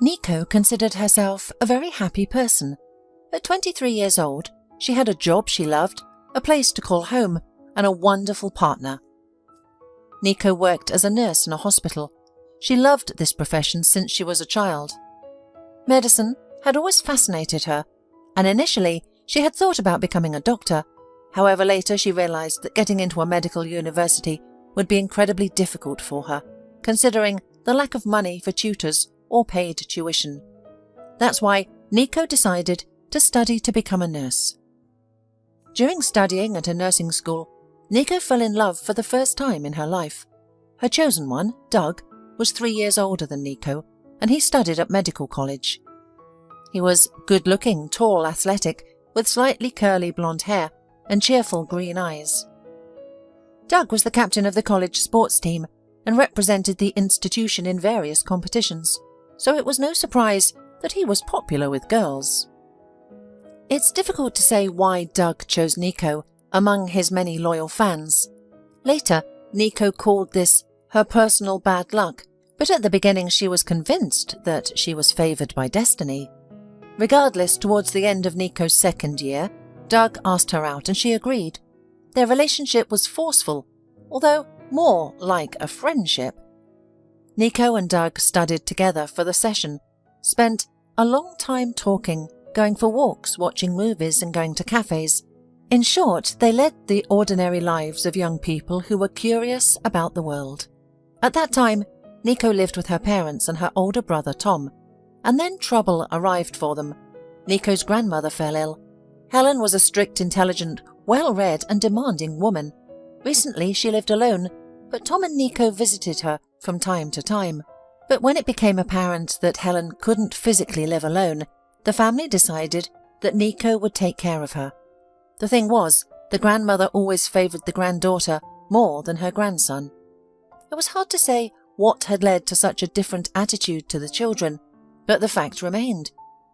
Nico considered herself a very happy person. At 23 years old, she had a job she loved, a place to call home, and a wonderful partner. Nico worked as a nurse in a hospital. She loved this profession since she was a child. Medicine had always fascinated her, and initially she had thought about becoming a doctor. However, later she realized that getting into a medical university would be incredibly difficult for her, considering the lack of money for tutors or paid tuition. That's why Nico decided to study to become a nurse. During studying at a nursing school, Nico fell in love for the first time in her life. Her chosen one, Doug, was 3 years older than Nico, and he studied at medical college. He was good-looking, tall, athletic, with slightly curly blonde hair and cheerful green eyes. Doug was the captain of the college sports team and represented the institution in various competitions, so it was no surprise that he was popular with girls. It's difficult to say why Doug chose Nico among his many loyal fans. Later, Nico called this her personal bad luck, but at the beginning she was convinced that she was favoured by destiny. Regardless, towards the end of Nico's second year, Doug asked her out and she agreed. Their relationship was forceful, although more like a friendship. Nico and Doug studied together for the session, spent a long time talking, going for walks, watching movies and going to cafes. In short, they led the ordinary lives of young people who were curious about the world. At that time, Nico lived with her parents and her older brother Tom, and then trouble arrived for them. Nico's grandmother fell ill. Helen was a strict, intelligent, well-read and demanding woman. Recently she lived alone, but Tom and Nico visited her from time to time. But when it became apparent that Helen couldn't physically live alone, the family decided that Nico would take care of her. The thing was, the grandmother always favoured the granddaughter more than her grandson. It was hard to say what had led to such a different attitude to the children, but the fact remained.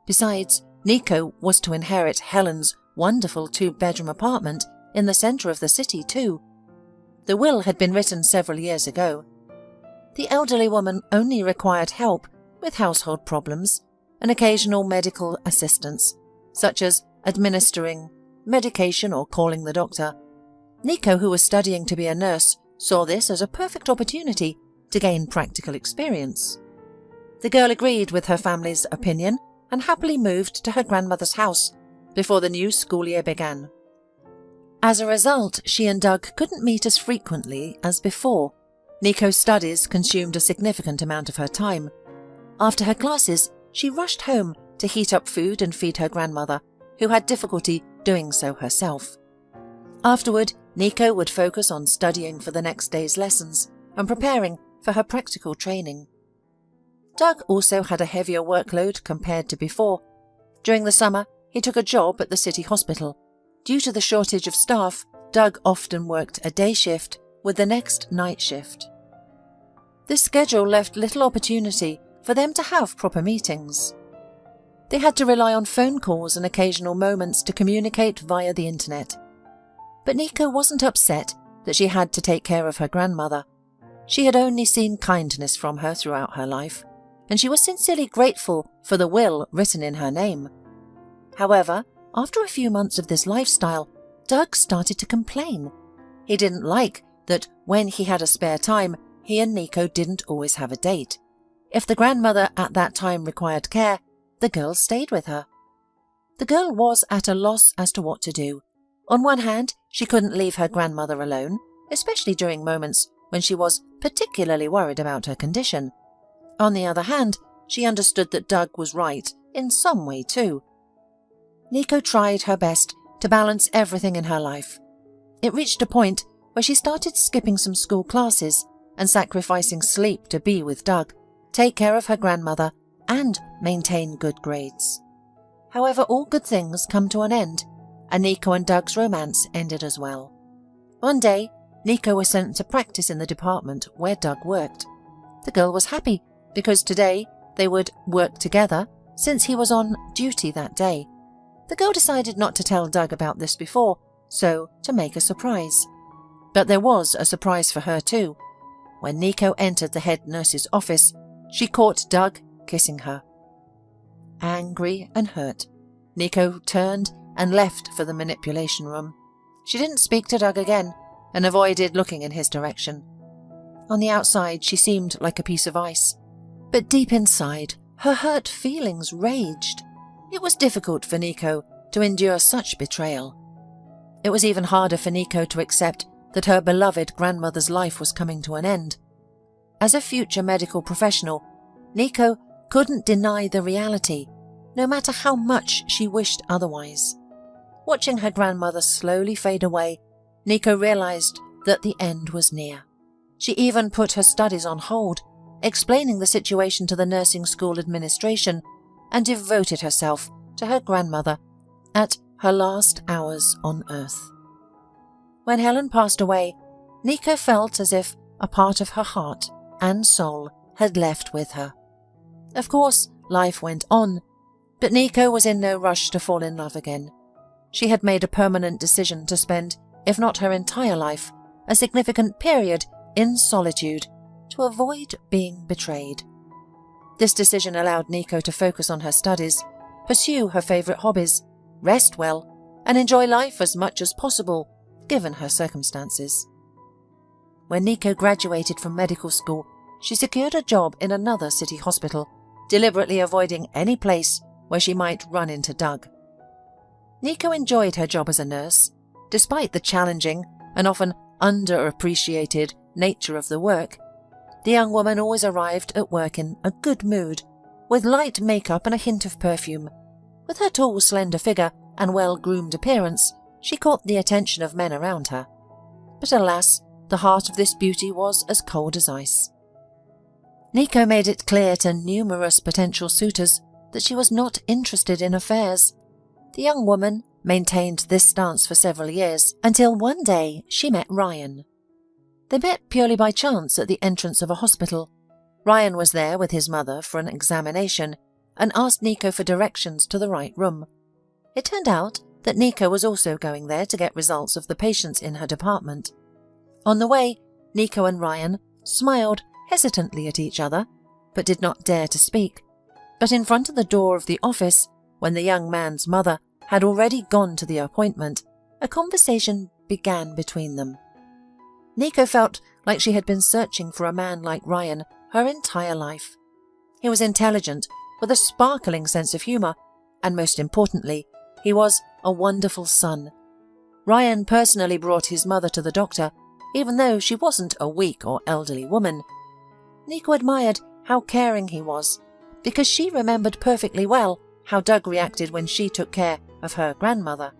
Besides, Nico was to inherit Helen's wonderful 2-bedroom apartment in the centre of the city too. The will had been written several years ago. The elderly woman only required help with household problems and occasional medical assistance, such as administering medication or calling the doctor. Nico, who was studying to be a nurse, saw this as a perfect opportunity to gain practical experience. The girl agreed with her family's opinion and happily moved to her grandmother's house before the new school year began. As a result, she and Doug couldn't meet as frequently as before. Nico's studies consumed a significant amount of her time. After her classes, she rushed home to heat up food and feed her grandmother, who had difficulty doing so herself. Afterward, Nico would focus on studying for the next day's lessons and preparing for her practical training. Doug also had a heavier workload compared to before. During the summer, he took a job at the city hospital. Due to the shortage of staff, Doug often worked a day shift with the next night shift. This schedule left little opportunity for them to have proper meetings. They had to rely on phone calls and occasional moments to communicate via the internet. But Nico wasn't upset that she had to take care of her grandmother. She had only seen kindness from her throughout her life, and she was sincerely grateful for the will written in her name. However, after a few months of this lifestyle, Doug started to complain. He didn't like that when he had a spare time, he and Nico didn't always have a date. If the grandmother at that time required care, the girl stayed with her. The girl was at a loss as to what to do. On one hand, she couldn't leave her grandmother alone, especially during moments when she was particularly worried about her condition. On the other hand, she understood that Doug was right in some way too. Nico tried her best to balance everything in her life. It reached a point where she started skipping some school classes and sacrificing sleep to be with Doug, take care of her grandmother, and maintain good grades. However, all good things come to an end, and Nico and Doug's romance ended as well. One day, Nico was sent to practice in the department where Doug worked. The girl was happy because today they would work together since he was on duty that day. The girl decided not to tell Doug about this before, so to make a surprise. But there was a surprise for her too. When Nico entered the head nurse's office, she caught Doug kissing her. angry and hurt, Nico turned and left for the manipulation room. She didn't speak to Doug again and avoided looking in his direction. On the outside, she seemed like a piece of ice, but deep inside, her hurt feelings raged. It was difficult for Nico to endure such betrayal. It was even harder for Nico to accept that her beloved grandmother's life was coming to an end. As a future medical professional, Nico couldn't deny the reality, no matter how much she wished otherwise. Watching her grandmother slowly fade away, Nico realized that the end was near. She even put her studies on hold, explaining the situation to the nursing school administration, and devoted herself to her grandmother at her last hours on Earth. When Helen passed away, Nico felt as if a part of her heart and soul had left with her. Of course, life went on, but Nico was in no rush to fall in love again. She had made a permanent decision to spend, if not her entire life, a significant period in solitude to avoid being betrayed. This decision allowed Nico to focus on her studies, pursue her favourite hobbies, rest well, and enjoy life as much as possible, given her circumstances. When Nico graduated from medical school, she secured a job in another city hospital, deliberately avoiding any place where she might run into Doug. Nico enjoyed her job as a nurse, despite the challenging and often underappreciated nature of the work. The young woman always arrived at work in a good mood, with light makeup and a hint of perfume. With her tall, slender figure and well-groomed appearance, she caught the attention of men around her. But alas, the heart of this beauty was as cold as ice. Nico made it clear to numerous potential suitors that she was not interested in affairs. The young woman maintained this stance for several years, until one day she met Ryan. They met purely by chance at the entrance of a hospital. Ryan was there with his mother for an examination and asked Nico for directions to the right room. It turned out that Nico was also going there to get results of the patients in her department. On the way, Nico and Ryan smiled hesitantly at each other, but did not dare to speak. But in front of the door of the office, when the young man's mother had already gone to the appointment, a conversation began between them. Nico felt like she had been searching for a man like Ryan her entire life. He was intelligent, with a sparkling sense of humour, and most importantly, he was a wonderful son. Ryan personally brought his mother to the doctor, even though she wasn't a weak or elderly woman. Nico admired how caring he was, because she remembered perfectly well how Doug reacted when she took care of her grandmother.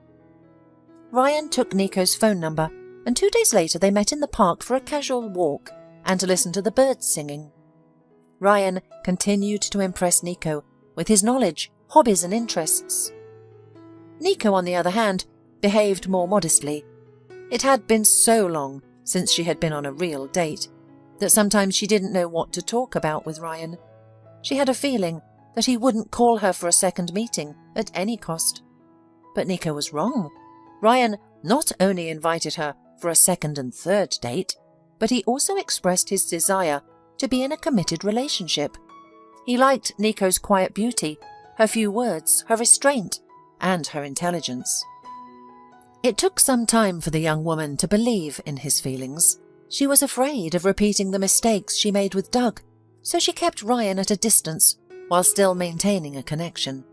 Ryan took Nico's phone number, and 2 days later they met in the park for a casual walk and to listen to the birds singing. Ryan continued to impress Nico with his knowledge, hobbies and interests. Nico, on the other hand, behaved more modestly. It had been so long since she had been on a real date that sometimes she didn't know what to talk about with Ryan. She had a feeling that he wouldn't call her for a second meeting at any cost. But Nico was wrong. Ryan not only invited her for a second and third date, but he also expressed his desire to be in a committed relationship. He liked Nico's quiet beauty, her few words, her restraint, and her intelligence. It took some time for the young woman to believe in his feelings. She was afraid of repeating the mistakes she made with Doug, so she kept Ryan at a distance while still maintaining a connection.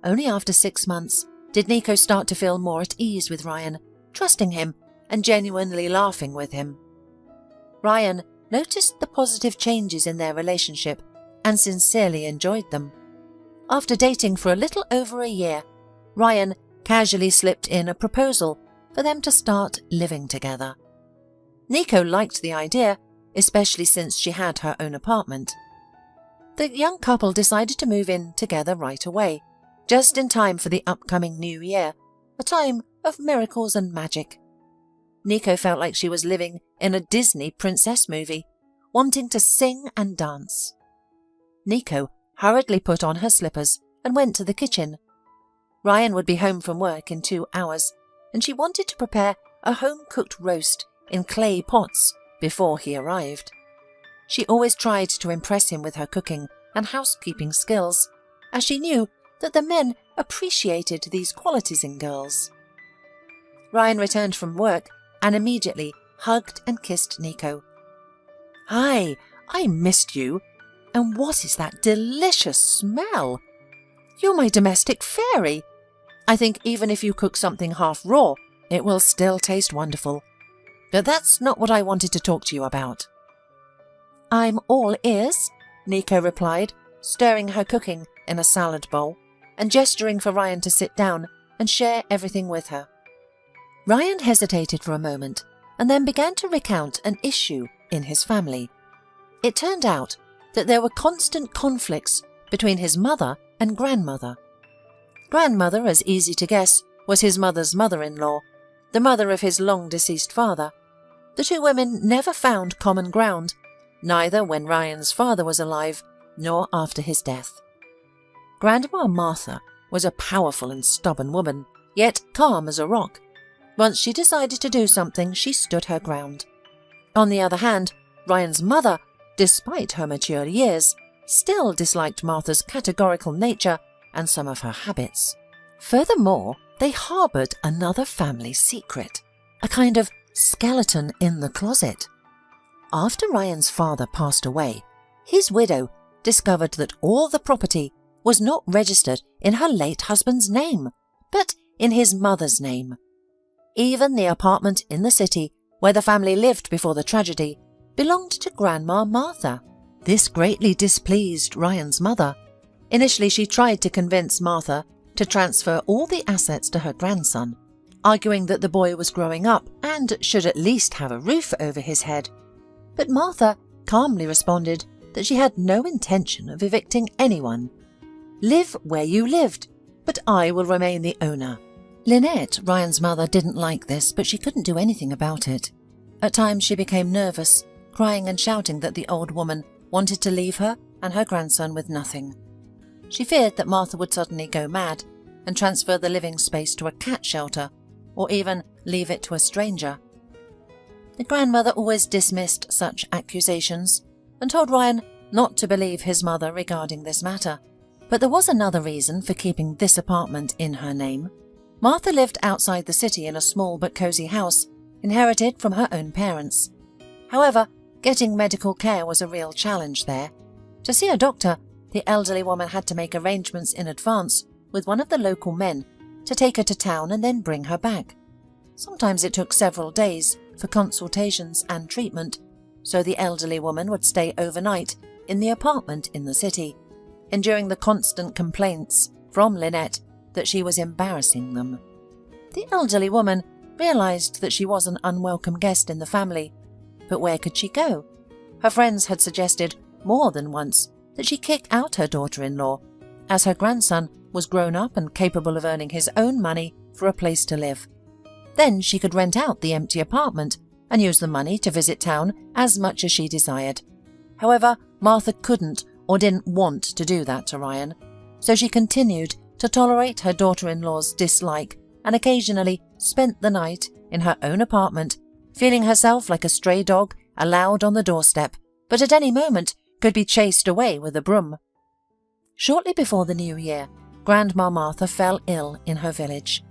Only after 6 months did Nico start to feel more at ease with Ryan, trusting him and genuinely laughing with him. Ryan noticed the positive changes in their relationship and sincerely enjoyed them. After dating for a little over a year, Ryan casually slipped in a proposal for them to start living together. Nico liked the idea, especially since she had her own apartment. The young couple decided to move in together right away, just in time for the upcoming New Year, a time of miracles and magic. Nico felt like she was living in a Disney princess movie, wanting to sing and dance. Nico hurriedly put on her slippers and went to the kitchen. Ryan would be home from work in 2 hours, and she wanted to prepare a home-cooked roast in clay pots before he arrived. She always tried to impress him with her cooking and housekeeping skills, as she knew that the men appreciated these qualities in girls. Ryan returned from work and immediately hugged and kissed Nico. "Hi, I missed you. And what is that delicious smell? You're my domestic fairy. I think even if you cook something half raw, it will still taste wonderful. But that's not what I wanted to talk to you about." "I'm all ears," Nico replied, stirring her cooking in a salad bowl and gesturing for Ryan to sit down and share everything with her. Ryan hesitated for a moment and then began to recount an issue in his family. It turned out that there were constant conflicts between his mother and grandmother. Grandmother, as easy to guess, was his mother's mother-in-law, the mother of his long-deceased father. The two women never found common ground, neither when Ryan's father was alive nor after his death. Grandma Martha was a powerful and stubborn woman, yet calm as a rock. Once she decided to do something, she stood her ground. On the other hand, Ryan's mother, despite her mature years, still disliked Martha's categorical nature and some of her habits. Furthermore, they harboured another family secret, a kind of skeleton in the closet. After Ryan's father passed away, his widow discovered that all the property was not registered in her late husband's name, but in his mother's name. Even the apartment in the city where the family lived before the tragedy belonged to Grandma Martha. This greatly displeased Ryan's mother. Initially, she tried to convince Martha to transfer all the assets to her grandson, arguing that the boy was growing up and should at least have a roof over his head. But Martha calmly responded that she had no intention of evicting anyone. "Live where you lived, but I will remain the owner." Lynette, Ryan's mother, didn't like this, but she couldn't do anything about it. At times she became nervous, crying and shouting that the old woman wanted to leave her and her grandson with nothing. She feared that Martha would suddenly go mad and transfer the living space to a cat shelter, or even leave it to a stranger. The grandmother always dismissed such accusations and told Ryan not to believe his mother regarding this matter. But there was another reason for keeping this apartment in her name. Martha lived outside the city in a small but cosy house, inherited from her own parents. However, getting medical care was a real challenge there. To see a doctor, the elderly woman had to make arrangements in advance with one of the local men to take her to town and then bring her back. Sometimes it took several days for consultations and treatment, so the elderly woman would stay overnight in the apartment in the city, enduring the constant complaints from Lynette that she was embarrassing them. The elderly woman realized that she was an unwelcome guest in the family, but where could she go? Her friends had suggested more than once that she kick out her daughter-in-law, as her grandson was grown up and capable of earning his own money for a place to live. Then she could rent out the empty apartment and use the money to visit town as much as she desired. However, Martha couldn't or didn't want to do that to Ryan, so she continued to tolerate her daughter-in-law's dislike and occasionally spent the night in her own apartment, feeling herself like a stray dog allowed on the doorstep, but at any moment could be chased away with a broom. Shortly before the new year, Grandma Martha fell ill in her village.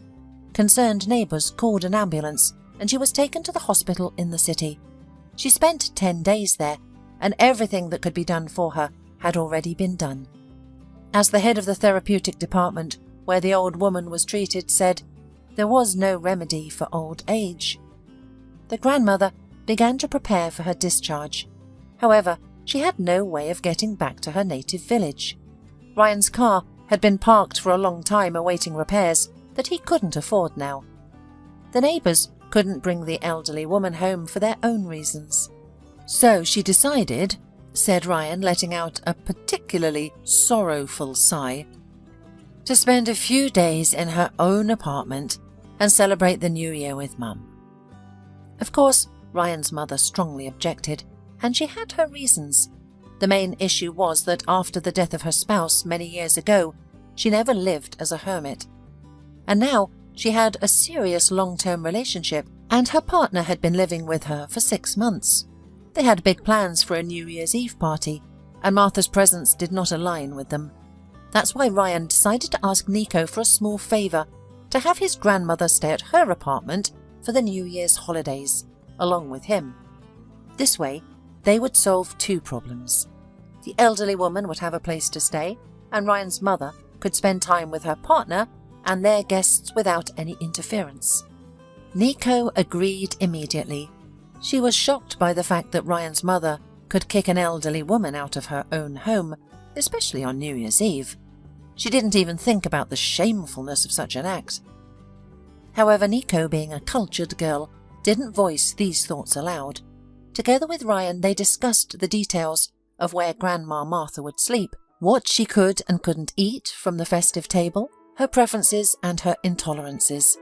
Concerned neighbours called an ambulance and she was taken to the hospital in the city. She spent 10 days there, and everything that could be done for her had already been done. As the head of the therapeutic department where the old woman was treated said, there was no remedy for old age. The grandmother began to prepare for her discharge. However, she had no way of getting back to her native village. Ryan's car had been parked for a long time awaiting repairs that he couldn't afford now. The neighbours couldn't bring the elderly woman home for their own reasons. So she decided, said Ryan, letting out a particularly sorrowful sigh, to spend a few days in her own apartment and celebrate the new year with Mum. Of course, Ryan's mother strongly objected, and she had her reasons. The main issue was that after the death of her spouse many years ago, she never lived as a hermit. And now she had a serious long-term relationship, and her partner had been living with her for 6 months. They had big plans for a New Year's Eve party, and Martha's presence did not align with them. That's why Ryan decided to ask Nico for a small favour, to have his grandmother stay at her apartment for the New Year's holidays, along with him. This way, they would solve two problems. The elderly woman would have a place to stay, and Ryan's mother could spend time with her partner and their guests without any interference. Nico agreed immediately. She was shocked by the fact that Ryan's mother could kick an elderly woman out of her own home, especially on New Year's Eve. She didn't even think about the shamefulness of such an act. However, Nico, being a cultured girl, didn't voice these thoughts aloud. Together with Ryan, they discussed the details of where Grandma Martha would sleep, what she could and couldn't eat from the festive table, her preferences and her intolerances.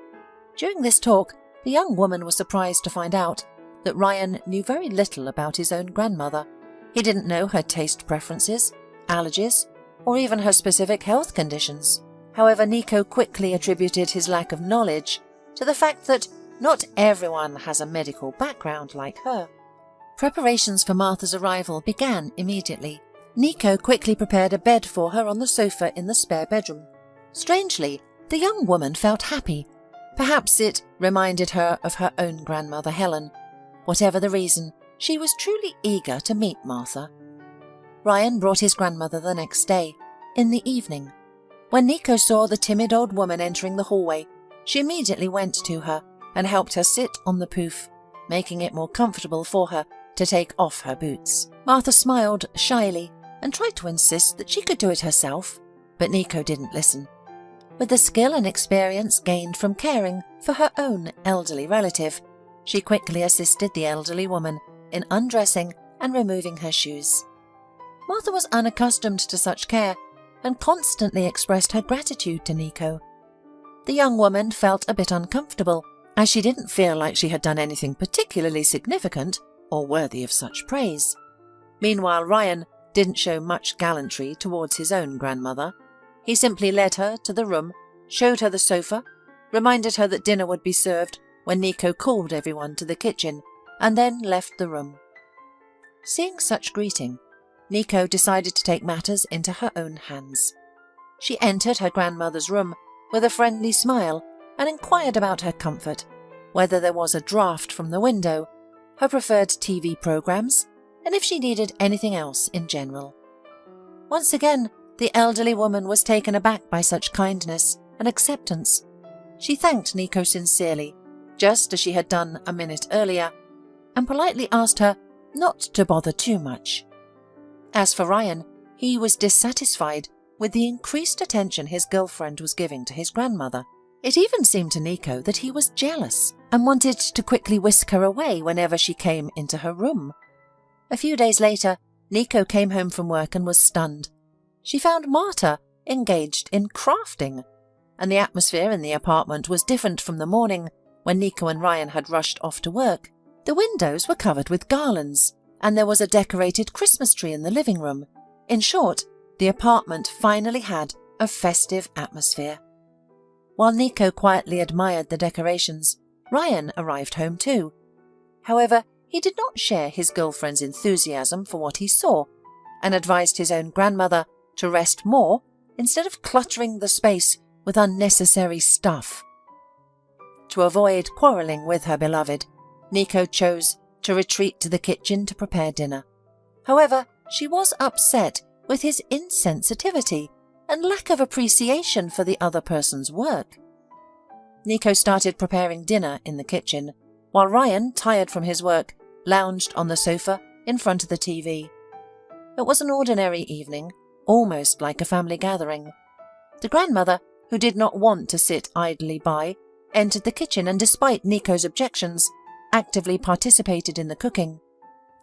During this talk, the young woman was surprised to find out that Ryan knew very little about his own grandmother. He didn't know her taste preferences, allergies, or even her specific health conditions. However, Nico quickly attributed his lack of knowledge to the fact that not everyone has a medical background like her. Preparations for Martha's arrival began immediately. Nico quickly prepared a bed for her on the sofa in the spare bedroom. Strangely, the young woman felt happy. Perhaps it reminded her of her own grandmother Helen. Whatever the reason, she was truly eager to meet Martha. Ryan brought his grandmother the next day, in the evening. When Nico saw the timid old woman entering the hallway, she immediately went to her and helped her sit on the poof, making it more comfortable for her to take off her boots. Martha smiled shyly and tried to insist that she could do it herself, but Nico didn't listen. With the skill and experience gained from caring for her own elderly relative, she quickly assisted the elderly woman in undressing and removing her shoes. Martha was unaccustomed to such care and constantly expressed her gratitude to Nico. The young woman felt a bit uncomfortable, as she didn't feel like she had done anything particularly significant or worthy of such praise. Meanwhile, Ryan didn't show much gallantry towards his own grandmother. He simply led her to the room, showed her the sofa, reminded her that dinner would be served when Nico called everyone to the kitchen, and then left the room. Seeing such greeting, Nico decided to take matters into her own hands. She entered her grandmother's room with a friendly smile and inquired about her comfort, whether there was a draft from the window, her preferred TV programs, and if she needed anything else in general. Once again, the elderly woman was taken aback by such kindness and acceptance. She thanked Nico sincerely, just as she had done a minute earlier, and politely asked her not to bother too much. As for Ryan, he was dissatisfied with the increased attention his girlfriend was giving to his grandmother. It even seemed to Nico that he was jealous and wanted to quickly whisk her away whenever she came into her room. A few days later, Nico came home from work and was stunned. She found Martha engaged in crafting, and the atmosphere in the apartment was different from the morning when Nico and Ryan had rushed off to work. The windows were covered with garlands, and there was a decorated Christmas tree in the living room. In short, the apartment finally had a festive atmosphere. While Nico quietly admired the decorations, Ryan arrived home too. However, he did not share his girlfriend's enthusiasm for what he saw, and advised his own grandmother to rest more instead of cluttering the space with unnecessary stuff. To avoid quarrelling with her beloved, Nico chose to retreat to the kitchen to prepare dinner. However, she was upset with his insensitivity and lack of appreciation for the other person's work. Nico started preparing dinner in the kitchen, while Ryan, tired from his work, lounged on the sofa in front of the TV. It was an ordinary evening, almost like a family gathering. The grandmother, who did not want to sit idly by, entered the kitchen and, despite Nico's objections, actively participated in the cooking.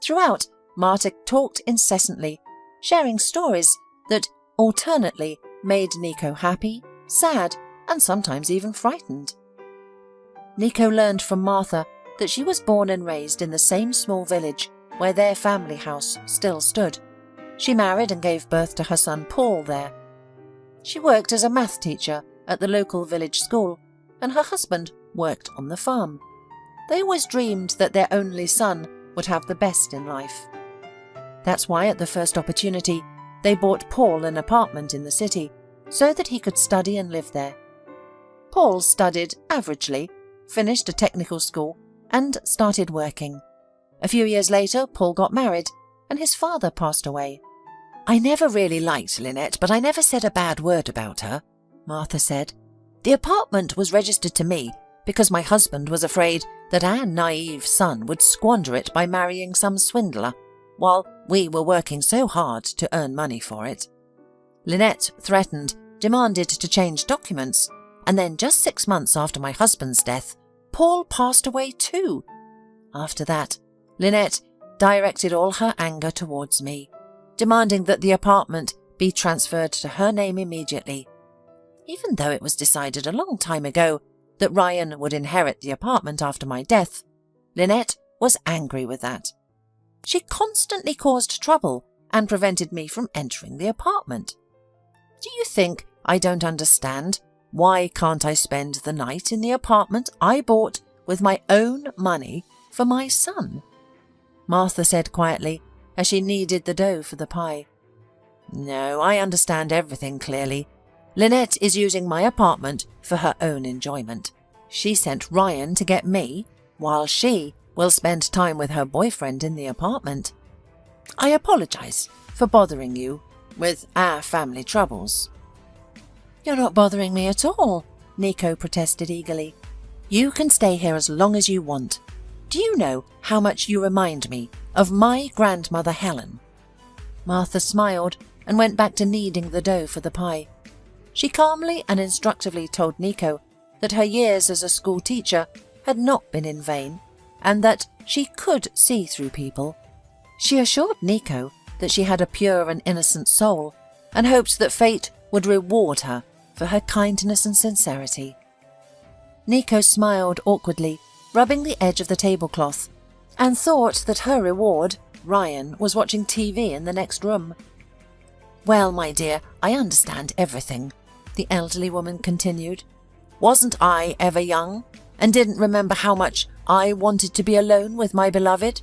Throughout, Marta talked incessantly, sharing stories that alternately made Nico happy, sad, and sometimes even frightened. Nico learned from Martha that she was born and raised in the same small village where their family house still stood. She married and gave birth to her son Paul there. She worked as a math teacher at the local village school, and her husband worked on the farm. They always dreamed that their only son would have the best in life. That's why at the first opportunity, they bought Paul an apartment in the city so that he could study and live there. Paul studied averagely, finished a technical school, and started working. A few years later, Paul got married, and his father passed away. "I never really liked Lynette, but I never said a bad word about her," Martha said. "The apartment was registered to me because my husband was afraid that our naive son would squander it by marrying some swindler, while we were working so hard to earn money for it. Lynette threatened, demanded to change documents, and then just 6 months after my husband's death, Paul passed away too. After that, Lynette directed all her anger towards me, demanding that the apartment be transferred to her name immediately. Even though it was decided a long time ago that Ryan would inherit the apartment after my death, Lynette was angry with that. She constantly caused trouble and prevented me from entering the apartment. Do you think I don't understand? Why can't I spend the night in the apartment I bought with my own money for my son?" Martha said quietly as she kneaded the dough for the pie. "No, I understand everything clearly. Lynette is using my apartment for her own enjoyment. She sent Ryan to get me, while she will spend time with her boyfriend in the apartment. I apologize for bothering you with our family troubles." "You're not bothering me at all," Nico protested eagerly. "You can stay here as long as you want. Do you know how much you remind me of my grandmother Helen?" Martha smiled and went back to kneading the dough for the pie. She calmly and instructively told Nico that her years as a school teacher had not been in vain, and that she could see through people. She assured Nico that she had a pure and innocent soul, and hoped that fate would reward her for her kindness and sincerity. Nico smiled awkwardly, rubbing the edge of the tablecloth, and thought that her reward, Ryan, was watching TV in the next room. "Well, my dear, I understand everything," the elderly woman continued. "Wasn't I ever young, and didn't remember how much I wanted to be alone with my beloved?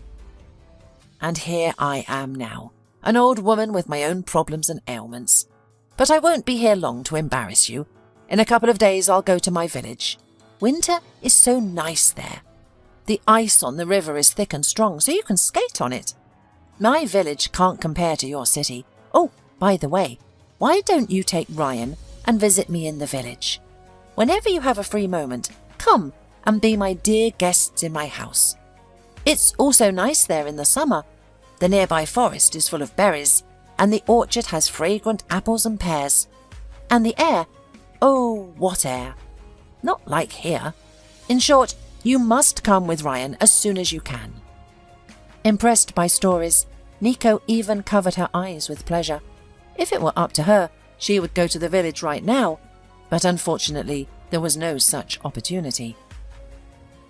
And here I am now, an old woman with my own problems and ailments. But I won't be here long to embarrass you. In a couple of days I'll go to my village. Winter is so nice there. The ice on the river is thick and strong, so you can skate on it. My village can't compare to your city. Oh, by the way, why don't you take Ryan and visit me in the village? Whenever you have a free moment, come and be my dear guests in my house. It's also nice there in the summer. The nearby forest is full of berries, and the orchard has fragrant apples and pears. And the air, oh, what air! Not like here. In short, you must come with Ryan as soon as you can." Impressed by stories, Nico even covered her eyes with pleasure. If it were up to her, she would go to the village right now, but unfortunately there was no such opportunity.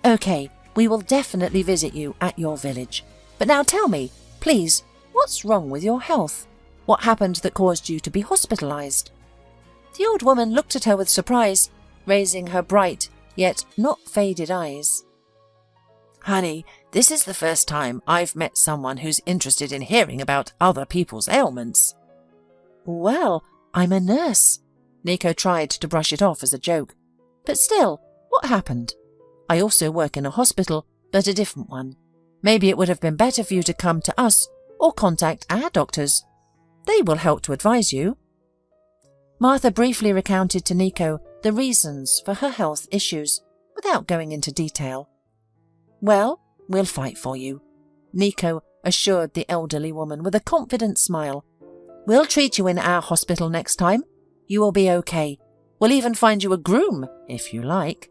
"Okay, we will definitely visit you at your village. But now tell me, please, what's wrong with your health? What happened that caused you to be hospitalized?" The old woman looked at her with surprise, raising her bright, yet not faded eyes. "Honey, this is the first time I've met someone who's interested in hearing about other people's ailments." "Well, I'm a nurse." Nico tried to brush it off as a joke. "But still, what happened? I also work in a hospital, but a different one. Maybe it would have been better for you to come to us or contact our doctors. They will help to advise you." Martha briefly recounted to Nico the reasons for her health issues, without going into detail. "Well, we'll fight for you," Nico assured the elderly woman with a confident smile. "We'll treat you in our hospital next time. You will be okay. We'll even find you a groom, if you like."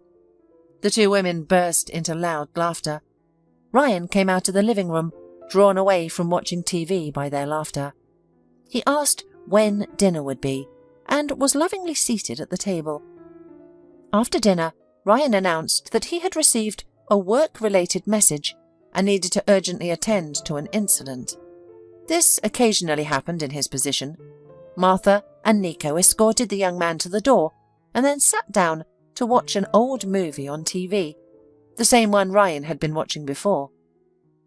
The two women burst into loud laughter. Ryan came out of the living room, drawn away from watching TV by their laughter. He asked when dinner would be, and was lovingly seated at the table. After dinner, Ryan announced that he had received a work-related message and needed to urgently attend to an incident. This occasionally happened in his position. Martha and Nico escorted the young man to the door and then sat down to watch an old movie on TV, the same one Ryan had been watching before.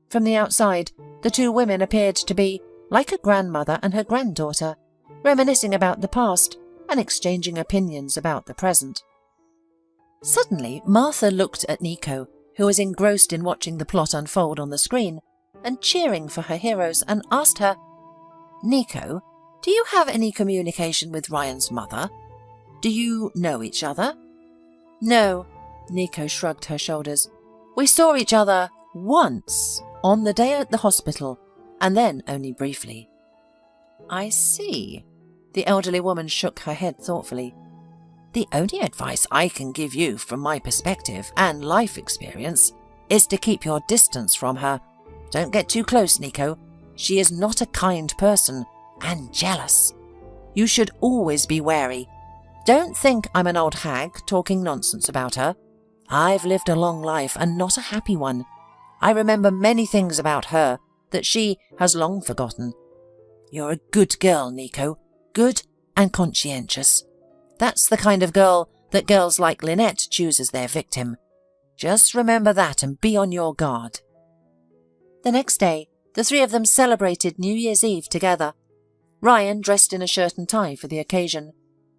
From the outside, the two women appeared to be like a grandmother and her granddaughter, reminiscing about the past and exchanging opinions about the present. Suddenly, Martha looked at Nico, who was engrossed in watching the plot unfold on the screen and cheering for her heroes, and asked her, "Nico, do you have any communication with Ryan's mother? Do you know each other?" "No," Nico shrugged her shoulders. "We saw each other once on the day at the hospital, and then only briefly." "I see." The elderly woman shook her head thoughtfully. "The only advice I can give you from my perspective and life experience is to keep your distance from her. Don't get too close, Nico. She is not a kind person and jealous. You should always be wary. Don't think I'm an old hag talking nonsense about her. I've lived a long life and not a happy one. I remember many things about her that she has long forgotten. You're a good girl, Nico. Good and conscientious. That's the kind of girl that girls like Lynette choose as their victim. Just remember that and be on your guard." The next day, the three of them celebrated New Year's Eve together. Ryan dressed in a shirt and tie for the occasion,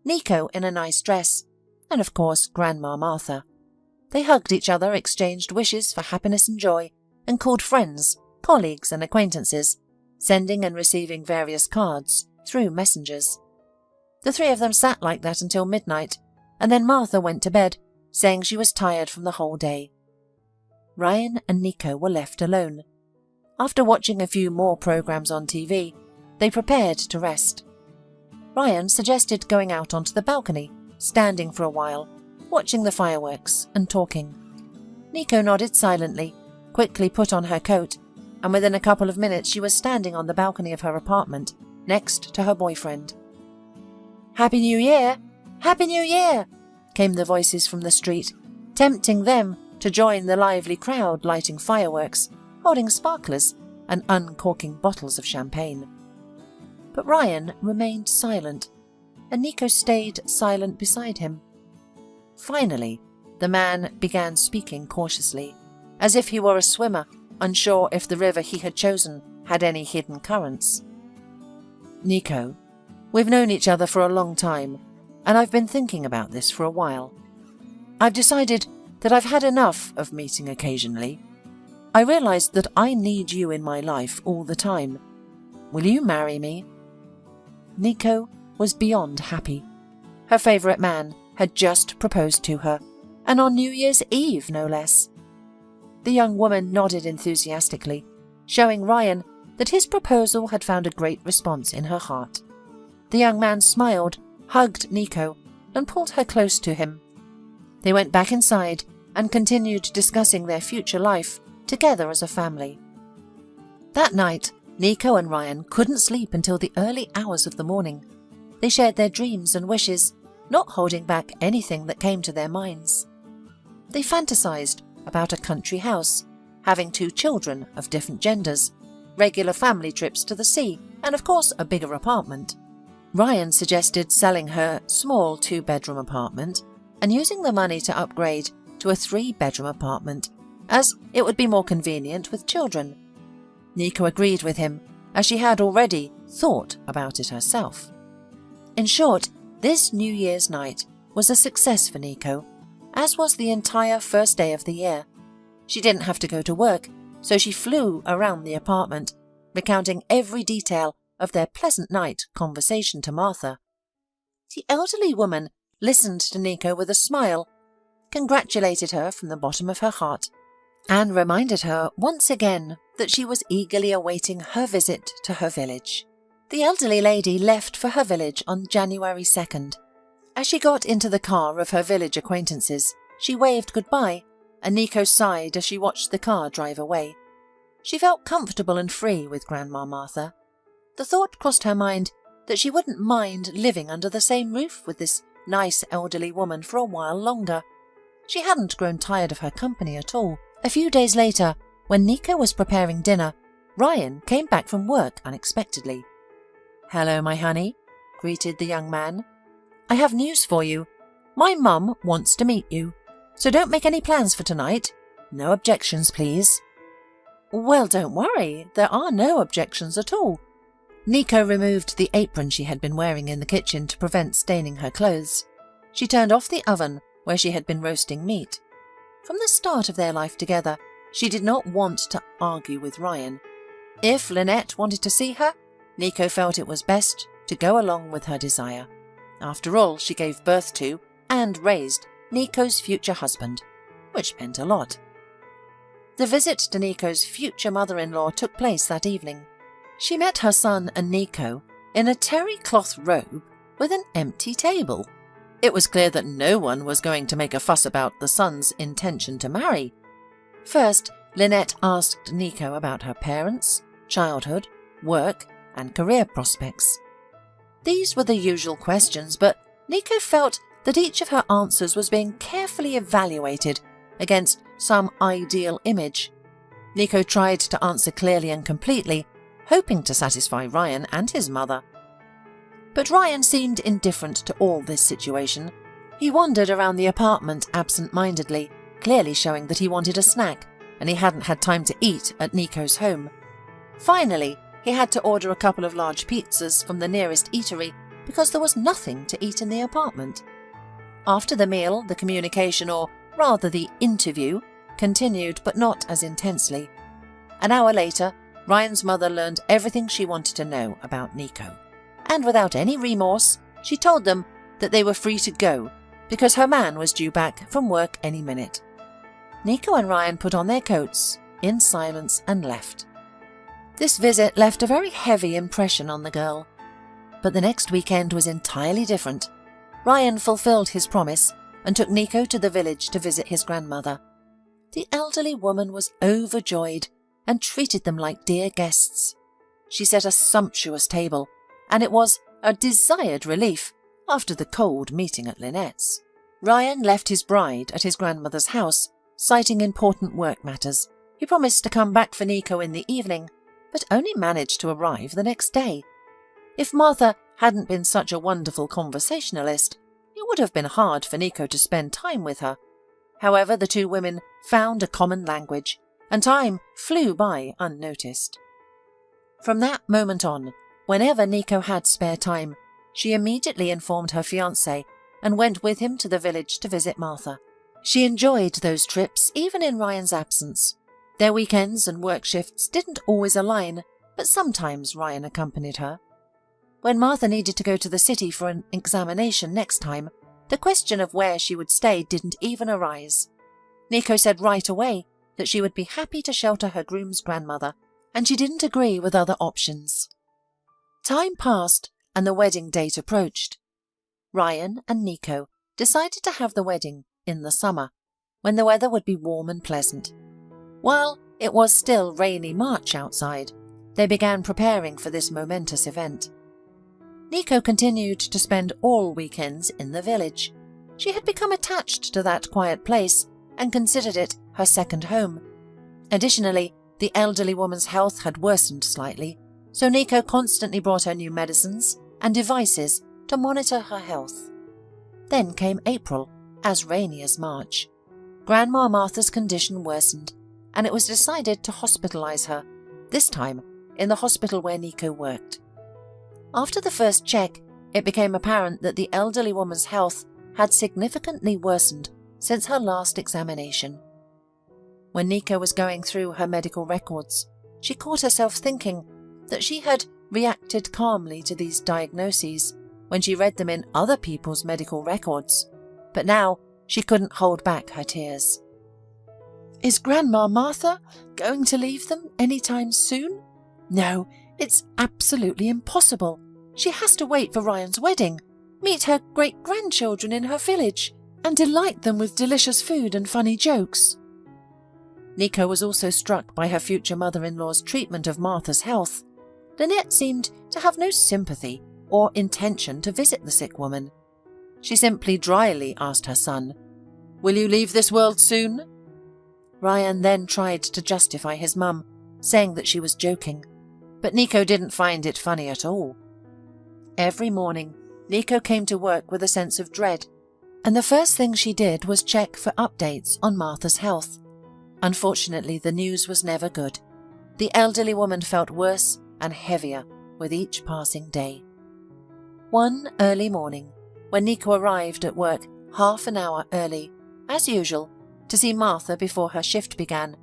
Nico in a nice dress, and of course Grandma Martha. They hugged each other, exchanged wishes for happiness and joy, and called friends, colleagues and acquaintances, sending and receiving various cards through messengers. The three of them sat like that until midnight, and then Martha went to bed, saying she was tired from the whole day. Ryan and Nico were left alone. After watching a few more programs on TV, they prepared to rest. Ryan suggested going out onto the balcony, standing for a while, watching the fireworks and talking. Nico nodded silently, quickly put on her coat, and within a couple of minutes she was standing on the balcony of her apartment, next to her boyfriend. "Happy New Year! Happy New Year!" came the voices from the street, tempting them to join the lively crowd lighting fireworks, holding sparklers and uncorking bottles of champagne. But Ryan remained silent, and Nico stayed silent beside him. Finally, the man began speaking cautiously, as if he were a swimmer, unsure if the river he had chosen had any hidden currents. "Nico, we've known each other for a long time, and I've been thinking about this for a while. I've decided that I've had enough of meeting occasionally. I realized that I need you in my life all the time. Will you marry me?" Nico was beyond happy. Her favourite man had just proposed to her, and on New Year's Eve, no less. The young woman nodded enthusiastically, showing Ryan that his proposal had found a great response in her heart. The young man smiled, hugged Nico, and pulled her close to him. They went back inside and continued discussing their future life together as a family. That night, Nico and Ryan couldn't sleep until the early hours of the morning. They shared their dreams and wishes, not holding back anything that came to their minds. They fantasized about a country house, having 2 children of different genders, regular family trips to the sea, and of course a bigger apartment. Ryan suggested selling her small 2-bedroom apartment and using the money to upgrade to a 3-bedroom apartment, as it would be more convenient with children. Nico agreed with him, as she had already thought about it herself. In short, this New Year's night was a success for Nico, as was the entire first day of the year. She didn't have to go to work, so she flew around the apartment, recounting every detail of their pleasant night conversation to Martha. The elderly woman listened to Nico with a smile, congratulated her from the bottom of her heart, and reminded her once again that she was eagerly awaiting her visit to her village. The elderly lady left for her village on January 2nd. As she got into the car of her village acquaintances, she waved goodbye, and Nico sighed as she watched the car drive away. She felt comfortable and free with Grandma Martha. The thought crossed her mind that she wouldn't mind living under the same roof with this nice elderly woman for a while longer. She hadn't grown tired of her company at all. A few days later, when Nico was preparing dinner, Ryan came back from work unexpectedly. "Hello, my honey," greeted the young man. "I have news for you. My mum wants to meet you, so don't make any plans for tonight. No objections, please." "Well, don't worry. There are no objections at all. Nico removed the apron she had been wearing in the kitchen to prevent staining her clothes. She turned off the oven where she had been roasting meat. From the start of their life together, she did not want to argue with Ryan. If Lynette wanted to see her, Nico felt it was best to go along with her desire. After all, she gave birth to and raised Nico's future husband, which meant a lot. The visit to Nico's future mother-in-law took place that evening. She met her son and Nico in a terry cloth robe with an empty table. It was clear that no one was going to make a fuss about the son's intention to marry. First, Lynette asked Nico about her parents, childhood, work, and career prospects. These were the usual questions, but Nico felt that each of her answers was being carefully evaluated against some ideal image. Nico tried to answer clearly and completely, hoping to satisfy Ryan and his mother. But Ryan seemed indifferent to all this situation. He wandered around the apartment absent-mindedly, clearly showing that he wanted a snack, and he hadn't had time to eat at Nico's home. Finally, he had to order a couple of large pizzas from the nearest eatery because there was nothing to eat in the apartment. After the meal, the communication, or rather the interview, continued, but not as intensely. An hour later, Ryan's mother learned everything she wanted to know about Nico. And without any remorse, she told them that they were free to go because her man was due back from work any minute. Nico and Ryan put on their coats in silence and left. This visit left a very heavy impression on the girl. But the next weekend was entirely different. Ryan fulfilled his promise and took Nico to the village to visit his grandmother. The elderly woman was overjoyed and treated them like dear guests. She set a sumptuous table, and it was a desired relief after the cold meeting at Lynette's. Ryan left his bride at his grandmother's house, citing important work matters. He promised to come back for Nico in the evening, but only managed to arrive the next day. If Martha hadn't been such a wonderful conversationalist, it would have been hard for Nico to spend time with her. However, the two women found a common language, and time flew by unnoticed. From that moment on, whenever Nico had spare time, she immediately informed her fiancé and went with him to the village to visit Martha. She enjoyed those trips even in Ryan's absence. Their weekends and work shifts didn't always align, but sometimes Ryan accompanied her. When Martha needed to go to the city for an examination next time, the question of where she would stay didn't even arise. Nico said right away that she would be happy to shelter her groom's grandmother, and she didn't agree with other options. Time passed and the wedding date approached. Ryan and Nico decided to have the wedding in the summer, when the weather would be warm and pleasant. While it was still rainy March outside, they began preparing for this momentous event. Nico continued to spend all weekends in the village. She had become attached to that quiet place and considered it her second home. Additionally, the elderly woman's health had worsened slightly, so Nico constantly brought her new medicines and devices to monitor her health. Then came April, as rainy as March. Grandma Martha's condition worsened, and it was decided to hospitalize her, this time in the hospital where Nico worked. After the first check, it became apparent that the elderly woman's health had significantly worsened since her last examination. When Nico was going through her medical records, she caught herself thinking that she had reacted calmly to these diagnoses when she read them in other people's medical records, but now she couldn't hold back her tears. Is Grandma Martha going to leave them anytime soon? No, it's absolutely impossible. She has to wait for Ryan's wedding, meet her great-grandchildren in her village, and delight them with delicious food and funny jokes. Nico was also struck by her future mother-in-law's treatment of Martha's health. Lynette seemed to have no sympathy or intention to visit the sick woman. She simply dryly asked her son, "Will you leave this world soon?" Ryan then tried to justify his mum, saying that she was joking, but Nico didn't find it funny at all. Every morning, Nico came to work with a sense of dread, and the first thing she did was check for updates on Martha's health. Unfortunately, the news was never good. The elderly woman felt worse and heavier, with each passing day. One early morning, when Nico arrived at work half an hour early, as usual, to see Martha before her shift began,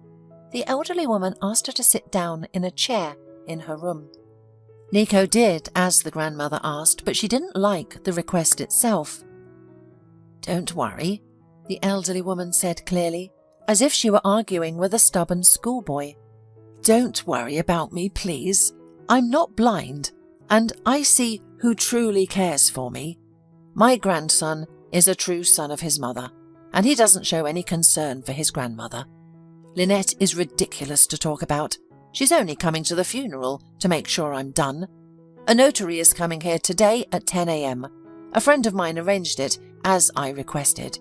the elderly woman asked her to sit down in a chair in her room. Nico did as the grandmother asked, but she didn't like the request itself. "Don't worry," the elderly woman said clearly, as if she were arguing with a stubborn schoolboy. "Don't worry about me, please. I'm not blind, and I see who truly cares for me. My grandson is a true son of his mother, and he doesn't show any concern for his grandmother. Lynette is ridiculous to talk about. She's only coming to the funeral to make sure I'm done. A notary is coming here today at 10 a.m. A friend of mine arranged it as I requested.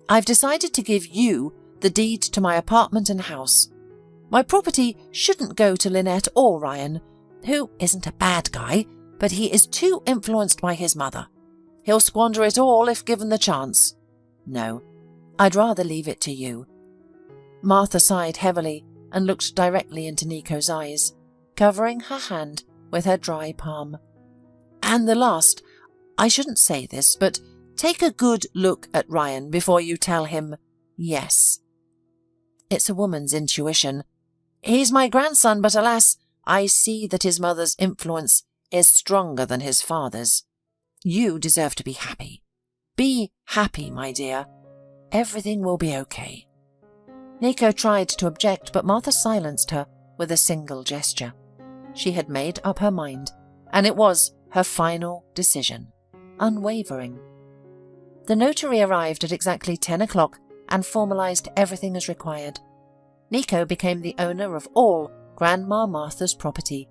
I've decided to give you the deed to my apartment and house. My property shouldn't go to Lynette or Ryan, who isn't a bad guy, but he is too influenced by his mother. He'll squander it all if given the chance. No, I'd rather leave it to you." Martha sighed heavily and looked directly into Nico's eyes, covering her hand with her dry palm. "And the last, I shouldn't say this, but take a good look at Ryan before you tell him yes. It's a woman's intuition. He's my grandson, but alas, I see that his mother's influence is stronger than his father's. You deserve to be happy. Be happy, my dear. Everything will be okay." Nico tried to object, but Martha silenced her with a single gesture. She had made up her mind, and it was her final decision, unwavering. The notary arrived at exactly 10 o'clock and formalized everything as required. Nico became the owner of all Grandma Martha's property,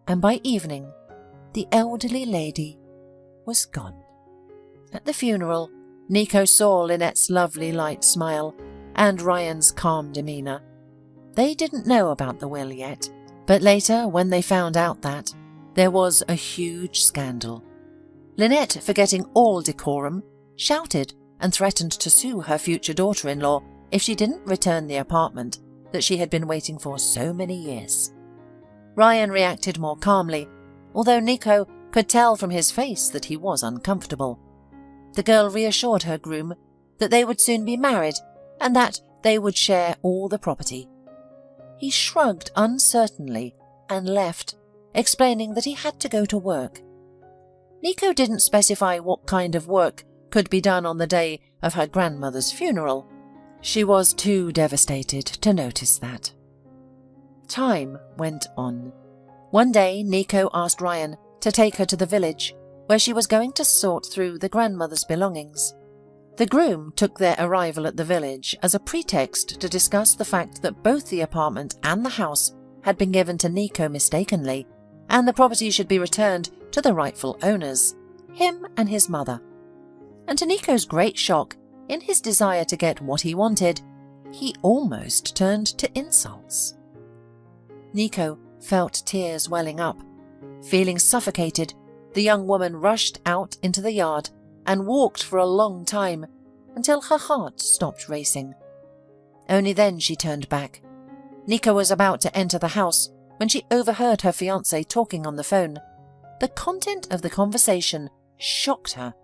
and by evening, the elderly lady was gone. At the funeral, Nico saw Lynette's lovely light smile and Ryan's calm demeanour. They didn't know about the will yet, but later, when they found out that, there was a huge scandal. Lynette, forgetting all decorum, shouted and threatened to sue her future daughter-in-law if she didn't return the apartment that she had been waiting for so many years. Ryan reacted more calmly, although Nico could tell from his face that he was uncomfortable. The girl reassured her groom that they would soon be married and that they would share all the property. He shrugged uncertainly and left, explaining that he had to go to work. Nico didn't specify what kind of work could be done on the day of her grandmother's funeral. She was too devastated to notice that. Time went on. One day, Nico asked Ryan to take her to the village, where she was going to sort through the grandmother's belongings. The groom took their arrival at the village as a pretext to discuss the fact that both the apartment and the house had been given to Nico mistakenly, and the property should be returned to the rightful owners, him and his mother. And to Nico's great shock, in his desire to get what he wanted, he almost turned to insults. Nico felt tears welling up. Feeling suffocated, the young woman rushed out into the yard and walked for a long time until her heart stopped racing. Only then she turned back. Nico was about to enter the house when she overheard her fiancé talking on the phone. The content of the conversation shocked her.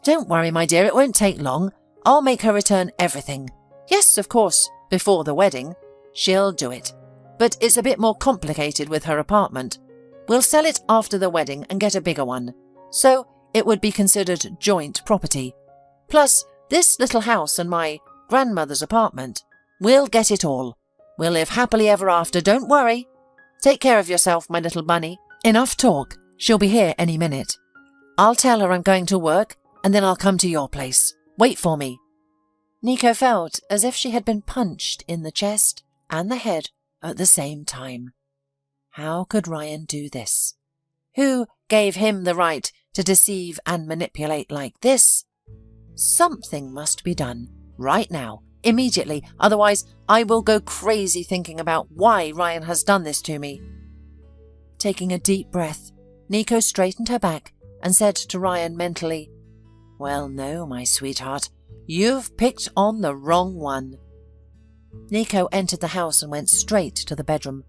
"Don't worry, my dear, it won't take long. I'll make her return everything. Yes, of course, before the wedding. She'll do it. But it's a bit more complicated with her apartment. We'll sell it after the wedding and get a bigger one. So it would be considered joint property. Plus, this little house and my grandmother's apartment. We'll get it all. We'll live happily ever after, don't worry. Take care of yourself, my little bunny. Enough talk. She'll be here any minute. I'll tell her I'm going to work, and then I'll come to your place. Wait for me." Nico felt as if she had been punched in the chest and the head at the same time. How could Ryan do this? Who gave him the right to deceive and manipulate like this? Something must be done, right now, immediately, otherwise I will go crazy thinking about why Ryan has done this to me. Taking a deep breath, Nico straightened her back and said to Ryan mentally, "Well, no, my sweetheart, you've picked on the wrong one." Nico entered the house and went straight to the bedroom.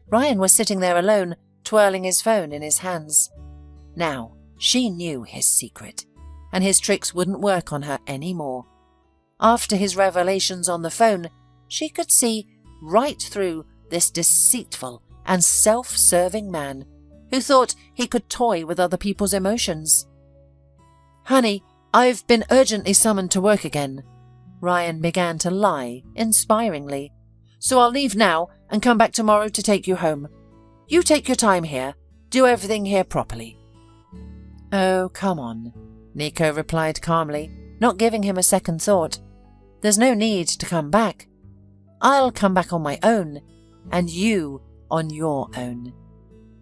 Ryan was sitting there alone, twirling his phone in his hands. Now, she knew his secret, and his tricks wouldn't work on her anymore. After his revelations on the phone, she could see right through this deceitful and self-serving man who thought he could toy with other people's emotions. "Honey, I've been urgently summoned to work again." Ryan began to lie inspiringly. "So I'll leave now and come back tomorrow to take you home. You take your time here. Do everything here properly." "Oh, come on," Nico replied calmly, not giving him a second thought. "There's no need to come back. I'll come back on my own, and you on your own.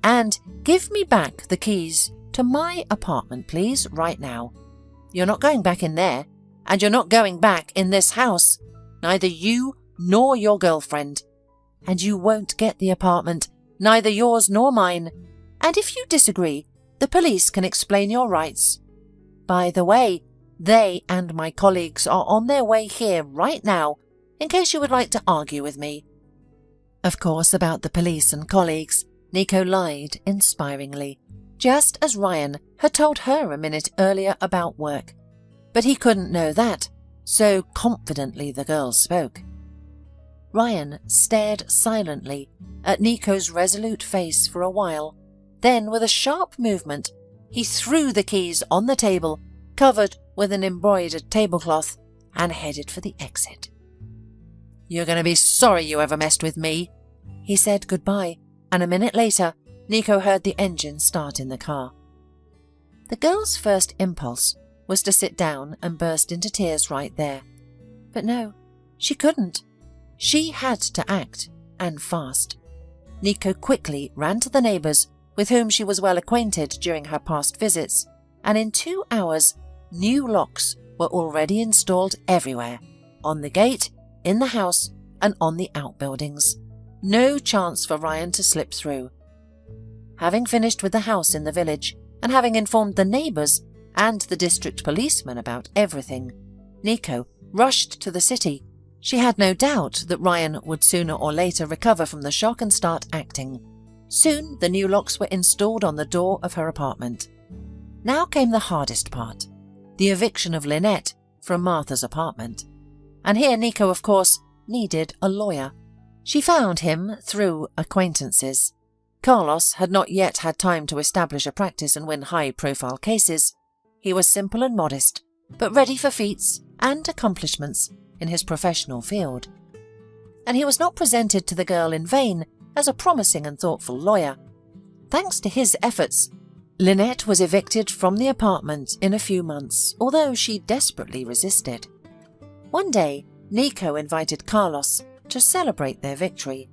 And give me back the keys to my apartment, please, right now. You're not going back in there, and you're not going back in this house, neither you nor your girlfriend. And you won't get the apartment, neither yours nor mine. And if you disagree, the police can explain your rights. By the way, they and my colleagues are on their way here right now, in case you would like to argue with me." Of course, about the police and colleagues, Nico lied inspiringly, just as Ryan had told her a minute earlier about work. But he couldn't know that, so confidently the girl spoke. Ryan stared silently at Nico's resolute face for a while. Then, with a sharp movement, he threw the keys on the table, covered with an embroidered tablecloth, and headed for the exit. "You're going to be sorry you ever messed with me," he said goodbye, and a minute later, Nico heard the engine start in the car. The girl's first impulse was to sit down and burst into tears right there. But no, she couldn't. She had to act, and fast. Nico quickly ran to the neighbours, with whom she was well acquainted during her past visits, and in 2 hours, new locks were already installed everywhere, on the gate, in the house, and on the outbuildings. No chance for Ryan to slip through. Having finished with the house in the village, and having informed the neighbours and the district policeman about everything, Nico rushed to the city. She had no doubt that Ryan would sooner or later recover from the shock and start acting. Soon the new locks were installed on the door of her apartment. Now came the hardest part, the eviction of Lynette from Martha's apartment. And here Nico, of course, needed a lawyer. She found him through acquaintances. Carlos had not yet had time to establish a practice and win high-profile cases. He was simple and modest, but ready for feats and accomplishments in his professional field. And he was not presented to the girl in vain as a promising and thoughtful lawyer. Thanks to his efforts, Lynette was evicted from the apartment in a few months, although she desperately resisted. One day, Nico invited Carlos to celebrate their victory.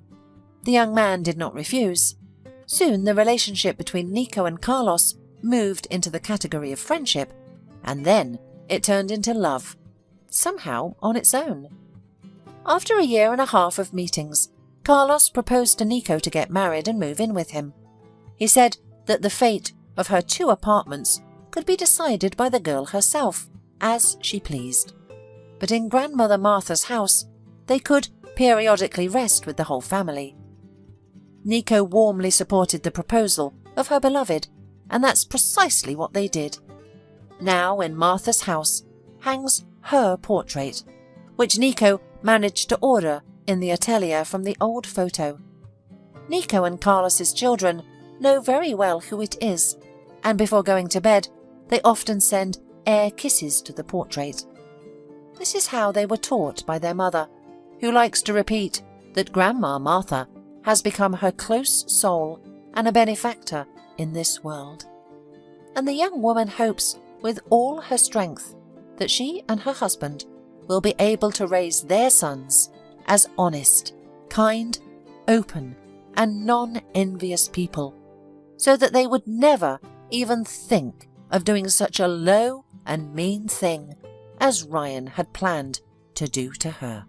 The young man did not refuse. Soon the relationship between Nico and Carlos moved into the category of friendship, and then it turned into love, somehow on its own. After a year and a half of meetings, Carlos proposed to Nico to get married and move in with him. He said that the fate of her 2 apartments could be decided by the girl herself, as she pleased. But in Grandmother Martha's house, they could periodically rest with the whole family. Nico warmly supported the proposal of her beloved, and that's precisely what they did. Now in Martha's house hangs her portrait, which Nico managed to order in the atelier from the old photo. Nico and Carlos's children know very well who it is, and before going to bed, they often send air kisses to the portrait. This is how they were taught by their mother, who likes to repeat that Grandma Martha has become her close soul and a benefactor in this world. And the young woman hopes with all her strength that she and her husband will be able to raise their sons as honest, kind, open, and non-envious people, so that they would never even think of doing such a low and mean thing as Ryan had planned to do to her.